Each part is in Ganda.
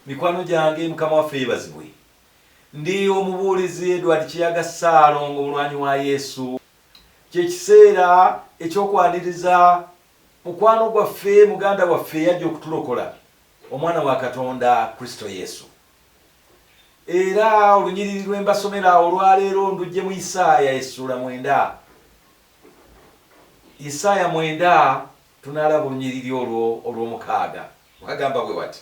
mikwano gyange mukama waffe yeebazibwe. Ndi omubuulizi Edward Kiyaga Ssaalongo mulwanyi wa Yesu. Kyekiseera ekyokwaniriza mukwano gwaffe muganda waffe yajja okutulokola omwana wa Katonda Kristo Yesu. Era olunyiriri lwembasomera olwaleero ndujje mu Isaaya essula 9. Isaaya 9 tunalaba olunyiriri olw'omukaaga. Wakagamba bwe wati: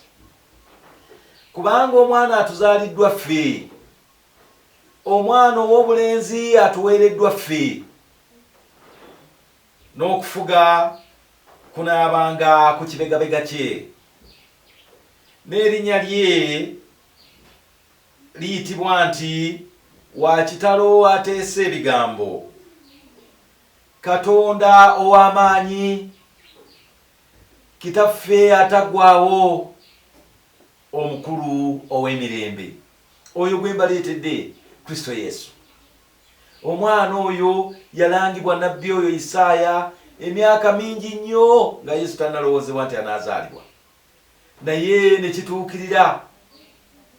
kubanga omwana atuzaaliddwa ffe, omwana ow'obulenzi atuweereddwa ffe, n'okufuga kunaabanga ku kibegabega kye, n'erinnya lye liyitibwa nti wa kitalo ateesa ebigambo, Katonda ow'amaanyi, Kitaffe ataggwaawo, omukulu ow'emirembe. Oyo gwe mbaleetedde Kristo Yesu. Omwana oyo yalangibwa nabbi oyo Isaaya emyaka mingi nnyo nga Yesu tannalowoozebwa nti anaazaalibwa, naye ne kituukirira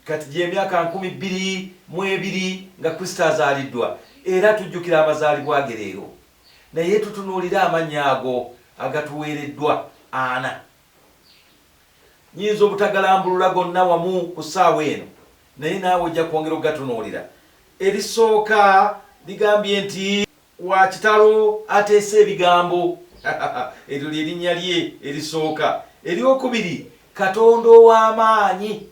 kati gy'emyaka 22 nga Kristo azaaliddwa, era tujjukira amazaalibwa ge leero. Naye tutunuulira amannya ago agatuweereddwa 4. Nyinza obutagalambulula gonna wamu ku ssaawa eno, naye naawe ojja kwongera okugatunuulira. Erisooka ligambye nti wa kitalo ateesa ebigambo. Eryo ly'erinnya lye erisooka. Eryokubiri, Katonda ow'amaanyi.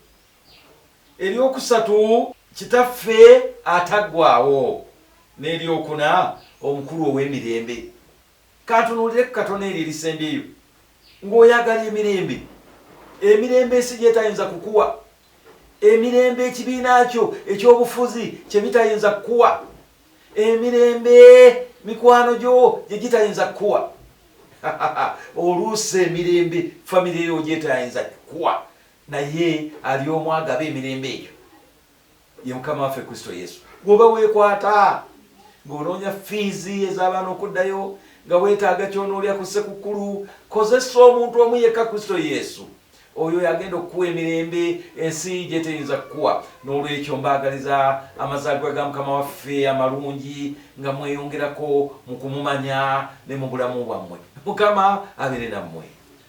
Eryokusatu, Kitaffe ataggwaawo. N'eryokuna, omukulu ow'emirembe. Kantunuulire ku Katonda eryo erisembyeyo ng'oyagala emirembe. Emirembe ensi gyetayinza kukuwa, emirembe ekibiina kyo ekyobufuzi kye bitayinza kukuwa, emirembe mikwano gyo gye gitayinza kukuwa. Oluusi emirembe famire yo gyetayinza kukuwa, naye ali omu agaba emirembe egyo, ye mukama waffe Kristo Yesu. Bw'oba weekwata ng'onoonya fiizi ez'abaana okuddayo, nga weetaaga kyonoolya ku ssekukkulu, kozesa omuntu omu yekka Kristo Yesu. Oyo yagenda okukuwa emirembe ensi gye teyinza kukuwa. N'olwekyo mbaagaliza amazaalibwa ga mukama waffe amalungi nga mweyongerako mu kumumanya ne mu bulamu bwammwe. Mukama abeere nammwe.